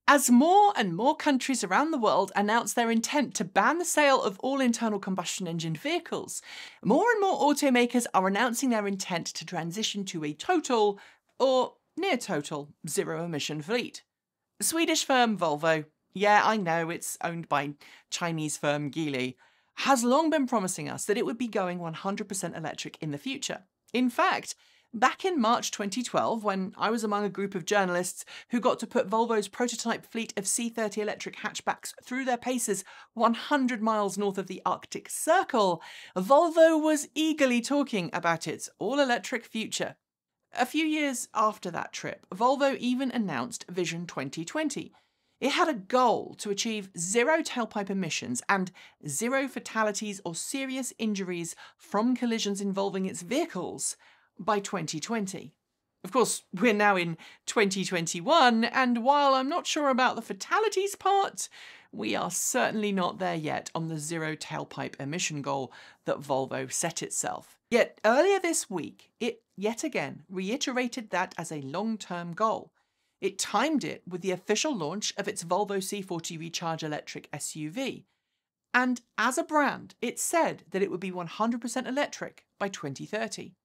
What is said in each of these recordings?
As more and more countries around the world announce their intent to ban the sale of all internal combustion engine vehicles, more and more automakers are announcing their intent to transition to a total, or near total, zero-emission fleet. Swedish firm Volvo, yeah, I know it's owned by Chinese firm Geely, has long been promising us that it would be going 100% electric in the future. In fact, back in March 2012, when I was among a group of journalists who got to put Volvo's prototype fleet of C40 electric hatchbacks through their paces 100 miles north of the Arctic Circle, Volvo was eagerly talking about its all-electric future. A few years after that trip, Volvo even announced Vision 2020. It had a goal to achieve zero tailpipe emissions and zero fatalities or serious injuries from collisions involving its vehicles by 2020. Of course, we're now in 2021, and while I'm not sure about the fatalities part, we are certainly not there yet on the zero tailpipe emission goal that Volvo set itself. Yet earlier this week, it yet again reiterated that as a long-term goal. It timed it with the official launch of its Volvo C40 Recharge electric SUV. And as a brand, it said that it would be 100% electric by 2030.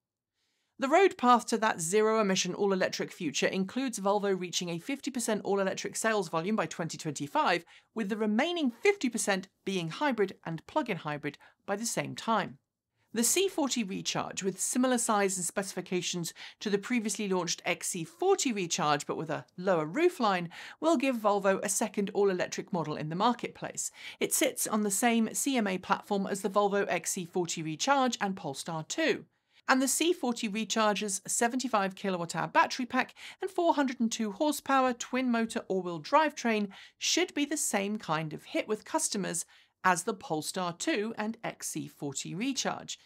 The road path to that zero-emission all-electric future includes Volvo reaching a 50% all-electric sales volume by 2025, with the remaining 50% being hybrid and plug-in hybrid by the same time. The C40 Recharge, with similar size and specifications to the previously launched XC40 Recharge but with a lower roofline, will give Volvo a second all-electric model in the marketplace. It sits on the same CMA platform as the Volvo XC40 Recharge and Polestar 2. And the C40 Recharge's 75 kWh battery pack and 402 horsepower twin-motor all-wheel drivetrain should be the same kind of hit with customers as the Polestar 2 and XC40 Recharge,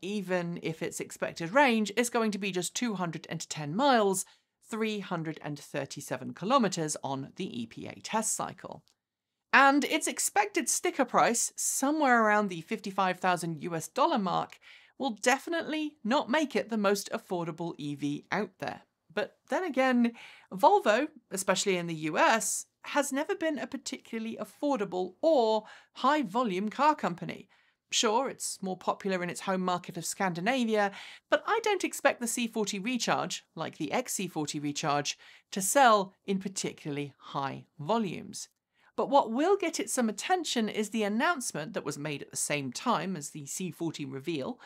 even if its expected range is going to be just 210 miles, 337 kilometers on the EPA test cycle. And its expected sticker price, somewhere around the $55,000 US mark, will definitely not make it the most affordable EV out there. But then again, Volvo, especially in the US, has never been a particularly affordable or high-volume car company. Sure, it's more popular in its home market of Scandinavia, but I don't expect the C40 Recharge, like the XC40 Recharge, to sell in particularly high volumes. But what will get it some attention is the announcement that was made at the same time as the C40 reveal,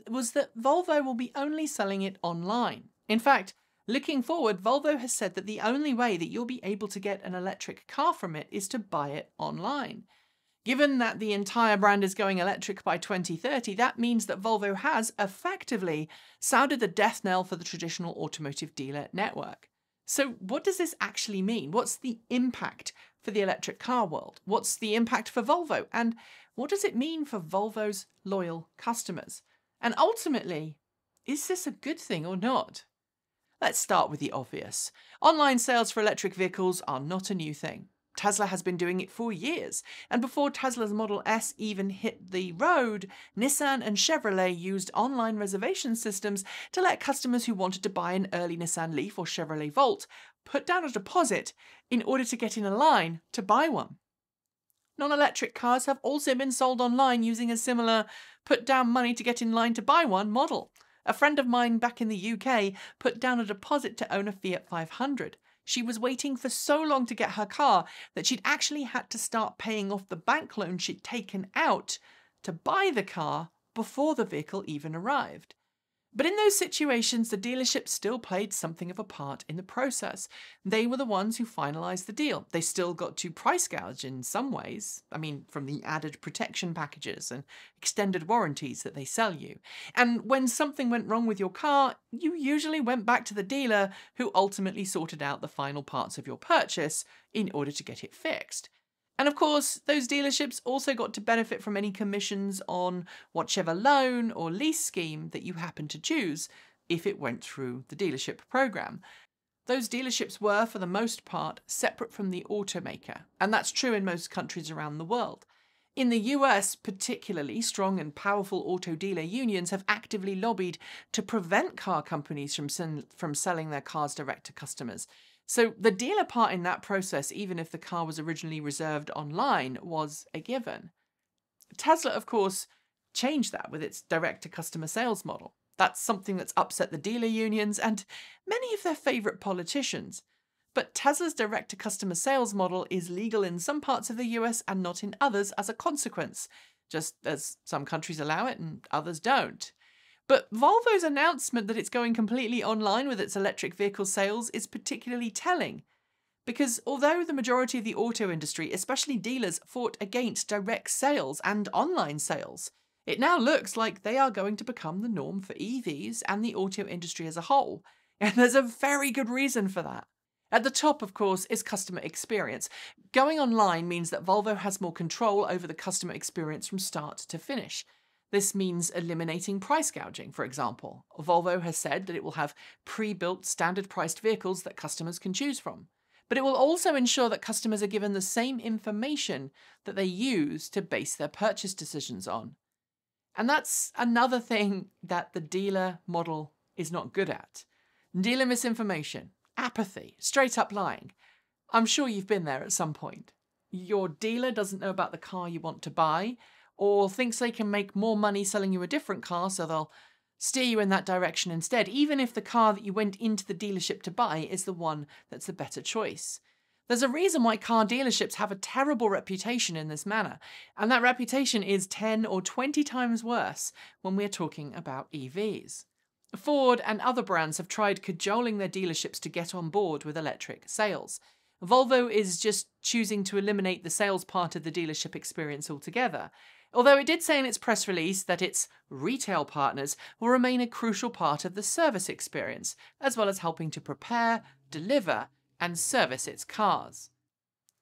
was that Volvo will be only selling it online. In fact, looking forward, Volvo has said that the only way that you'll be able to get an electric car from it is to buy it online. Given that the entire brand is going electric by 2030, that means that Volvo has, effectively, sounded the death knell for the traditional automotive dealer network. So what does this actually mean? What's the impact for the electric car world? What's the impact for Volvo? And what does it mean for Volvo's loyal customers? And ultimately, is this a good thing or not? Let's start with the obvious. Online sales for electric vehicles are not a new thing. Tesla has been doing it for years, and before Tesla's Model S even hit the road, Nissan and Chevrolet used online reservation systems to let customers who wanted to buy an early Nissan Leaf or Chevrolet Volt put down a deposit in order to get in a line to buy one. Non-electric cars have also been sold online using a similar put down money to get in line to buy one model. A friend of mine back in the UK put down a deposit to own a Fiat 500. She was waiting for so long to get her car that she'd actually had to start paying off the bank loan she'd taken out to buy the car before the vehicle even arrived. But in those situations, the dealership still played something of a part in the process. They were the ones who finalised the deal. They still got to price gouge in some ways. I mean, from the added protection packages and extended warranties that they sell you. And when something went wrong with your car, you usually went back to the dealer who ultimately sorted out the final parts of your purchase in order to get it fixed. And of course, those dealerships also got to benefit from any commissions on whichever loan or lease scheme that you happened to choose if it went through the dealership program. Those dealerships were, for the most part, separate from the automaker, and that's true in most countries around the world. In the US, particularly, strong and powerful auto dealer unions have actively lobbied to prevent car companies from selling their cars direct to customers. So the dealer part in that process, even if the car was originally reserved online, was a given. Tesla, of course, changed that with its direct-to-customer sales model. That's something that's upset the dealer unions and many of their favourite politicians. But Tesla's direct-to-customer sales model is legal in some parts of the US and not in others as a consequence, just as some countries allow it and others don't. But Volvo's announcement that it's going completely online with its electric vehicle sales is particularly telling. Because although the majority of the auto industry, especially dealers, fought against direct sales and online sales, it now looks like they are going to become the norm for EVs and the auto industry as a whole. And there's a very good reason for that. At the top, of course, is customer experience. Going online means that Volvo has more control over the customer experience from start to finish. This means eliminating price gouging, for example. Volvo has said that it will have pre-built, standard-priced vehicles that customers can choose from. But it will also ensure that customers are given the same information that they use to base their purchase decisions on. And that's another thing that the dealer model is not good at. Dealer misinformation, apathy, straight up lying. I'm sure you've been there at some point. Your dealer doesn't know about the car you want to buy, or thinks they can make more money selling you a different car, so they'll steer you in that direction instead, even if the car that you went into the dealership to buy is the one that's the better choice. There's a reason why car dealerships have a terrible reputation in this manner, and that reputation is 10 or 20 times worse when we're talking about EVs. Ford and other brands have tried cajoling their dealerships to get on board with electric sales. Volvo is just choosing to eliminate the sales part of the dealership experience altogether, although it did say in its press release that its retail partners will remain a crucial part of the service experience, as well as helping to prepare, deliver, and service its cars.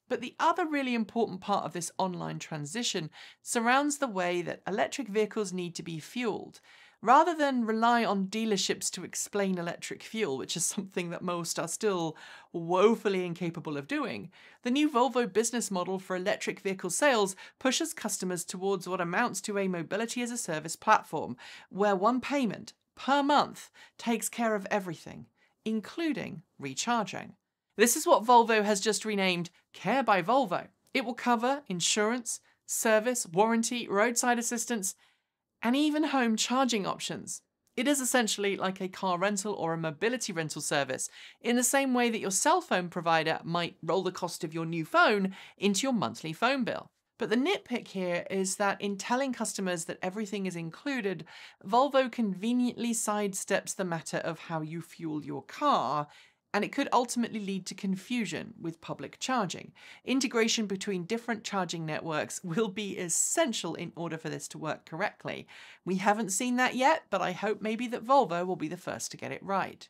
But the other really important part of this online transition surrounds the way that electric vehicles need to be fueled. Rather than rely on dealerships to explain electric fuel, which is something that most are still woefully incapable of doing, the new Volvo business model for electric vehicle sales pushes customers towards what amounts to a mobility-as-a-service platform, where one payment per month takes care of everything, including recharging. This is what Volvo has just renamed Care by Volvo. It will cover insurance, service, warranty, roadside assistance, and even home charging options. It is essentially like a car rental or a mobility rental service, in the same way that your cell phone provider might roll the cost of your new phone into your monthly phone bill. But the nitpick here is that in telling customers that everything is included, Volvo conveniently sidesteps the matter of how you fuel your car, and it could ultimately lead to confusion with public charging. Integration between different charging networks will be essential in order for this to work correctly. We haven't seen that yet, but I hope maybe that Volvo will be the first to get it right.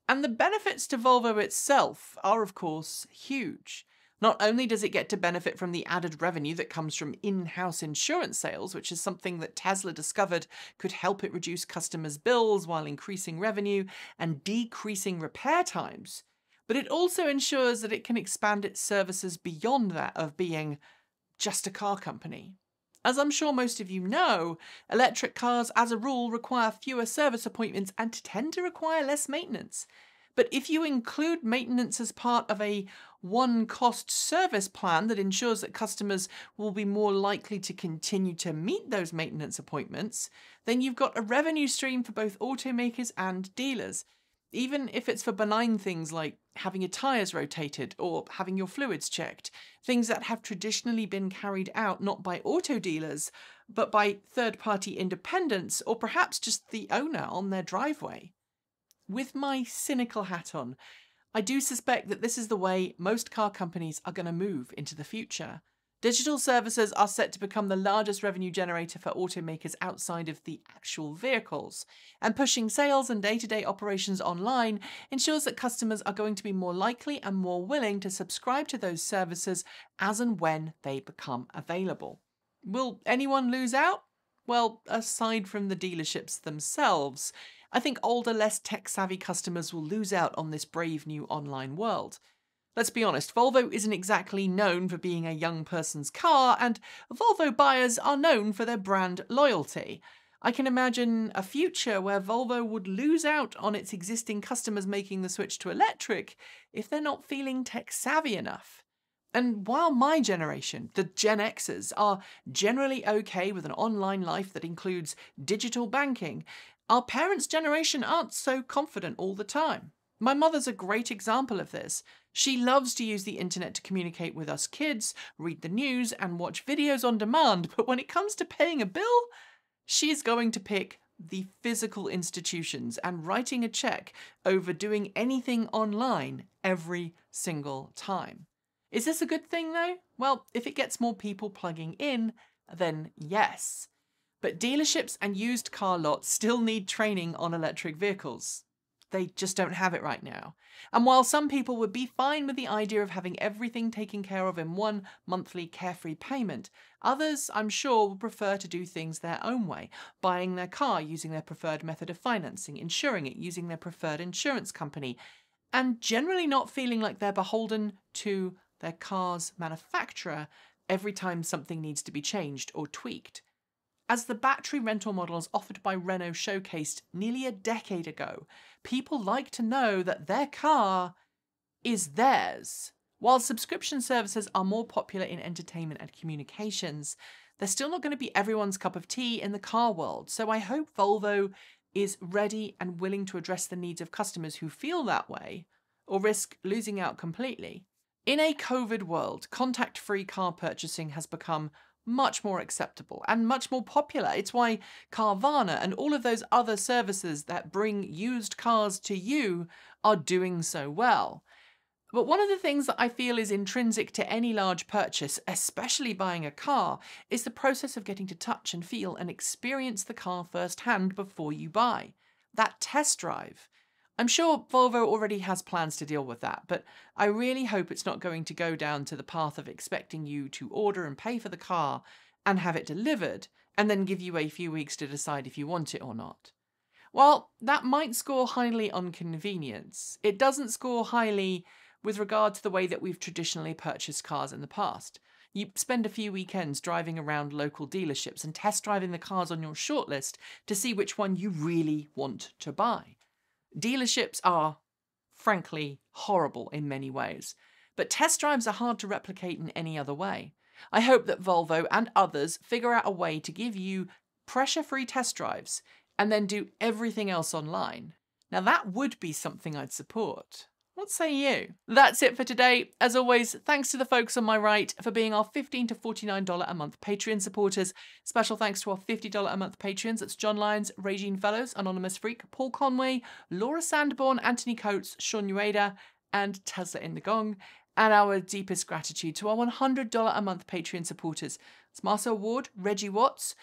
And the benefits to Volvo itself are, of course, huge. Not only does it get to benefit from the added revenue that comes from in-house insurance sales, which is something that Tesla discovered could help it reduce customers' bills while increasing revenue and decreasing repair times, but it also ensures that it can expand its services beyond that of being just a car company. As I'm sure most of you know, electric cars as a rule require fewer service appointments and tend to require less maintenance. But if you include maintenance as part of a one-cost service plan that ensures that customers will be more likely to continue to meet those maintenance appointments, then you've got a revenue stream for both automakers and dealers, even if it's for benign things like having your tyres rotated or having your fluids checked, things that have traditionally been carried out not by auto dealers, but by third-party independents or perhaps just the owner on their driveway. With my cynical hat on, I do suspect that this is the way most car companies are going to move into the future. Digital services are set to become the largest revenue generator for automakers outside of the actual vehicles, and pushing sales and day-to-day operations online ensures that customers are going to be more likely and more willing to subscribe to those services as and when they become available. Will anyone lose out? Well, aside from the dealerships themselves, I think older, less tech-savvy customers will lose out on this brave new online world. Let's be honest, Volvo isn't exactly known for being a young person's car, and Volvo buyers are known for their brand loyalty. I can imagine a future where Volvo would lose out on its existing customers making the switch to electric if they're not feeling tech savvy enough. And while my generation, the Gen Xers, are generally okay with an online life that includes digital banking, our parents' generation aren't so confident all the time. My mother's a great example of this. She loves to use the internet to communicate with us kids, read the news, and watch videos on demand, but when it comes to paying a bill, she's going to pick the physical institutions and writing a check over doing anything online every single time. Is this a good thing though? Well, if it gets more people plugging in, then yes. But dealerships and used car lots still need training on electric vehicles. They just don't have it right now. And while some people would be fine with the idea of having everything taken care of in one monthly carefree payment, others, I'm sure, will prefer to do things their own way, buying their car using their preferred method of financing, insuring it using their preferred insurance company, and generally not feeling like they're beholden to their car's manufacturer every time something needs to be changed or tweaked. As the battery rental models offered by Renault showcased nearly a decade ago, people like to know that their car is theirs. While subscription services are more popular in entertainment and communications, they're still not going to be everyone's cup of tea in the car world, so I hope Volvo is ready and willing to address the needs of customers who feel that way, or risk losing out completely. In a COVID world, contact-free car purchasing has become much more acceptable and much more popular. It's why Carvana and all of those other services that bring used cars to you are doing so well. But one of the things that I feel is intrinsic to any large purchase, especially buying a car, is the process of getting to touch and feel and experience the car firsthand before you buy. That test drive. I'm sure Volvo already has plans to deal with that, but I really hope it's not going to go down to the path of expecting you to order and pay for the car and have it delivered, and then give you a few weeks to decide if you want it or not. While that might score highly on convenience, it doesn't score highly with regard to the way that we've traditionally purchased cars in the past. You spend a few weekends driving around local dealerships and test driving the cars on your shortlist to see which one you really want to buy. Dealerships are, frankly, horrible in many ways, but test drives are hard to replicate in any other way. I hope that Volvo and others figure out a way to give you pressure-free test drives and then do everything else online. Now that would be something I'd support. What say you? That's it for today. As always, thanks to the folks on my right for being our $15 to $49 a month Patreon supporters. Special thanks to our $50 a month Patreons. That's John Lyons, Regine Fellows, Anonymous Freak, Paul Conway, Laura Sandborn, Anthony Coates, Sean Ueda, and Tesla in the Gong. And our deepest gratitude to our $100 a month Patreon supporters. It's Marcel Ward, Reggie Watts,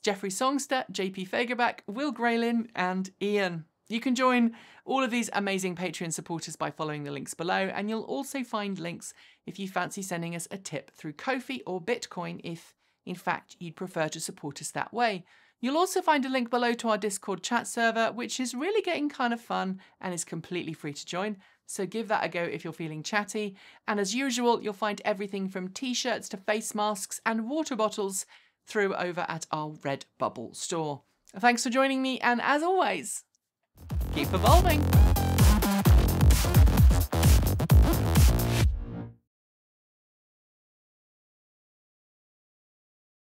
Jeffrey Songster, JP Fagerback, Will Graylin, and Ian. You can join all of these amazing Patreon supporters by following the links below, and you'll also find links if you fancy sending us a tip through Ko-fi or Bitcoin if, in fact, you'd prefer to support us that way. You'll also find a link below to our Discord chat server, which is really getting kind of fun and is completely free to join, so give that a go if you're feeling chatty. And as usual, you'll find everything from t-shirts to face masks and water bottles through over at our Redbubble store. Thanks for joining me, and as always, keep evolving.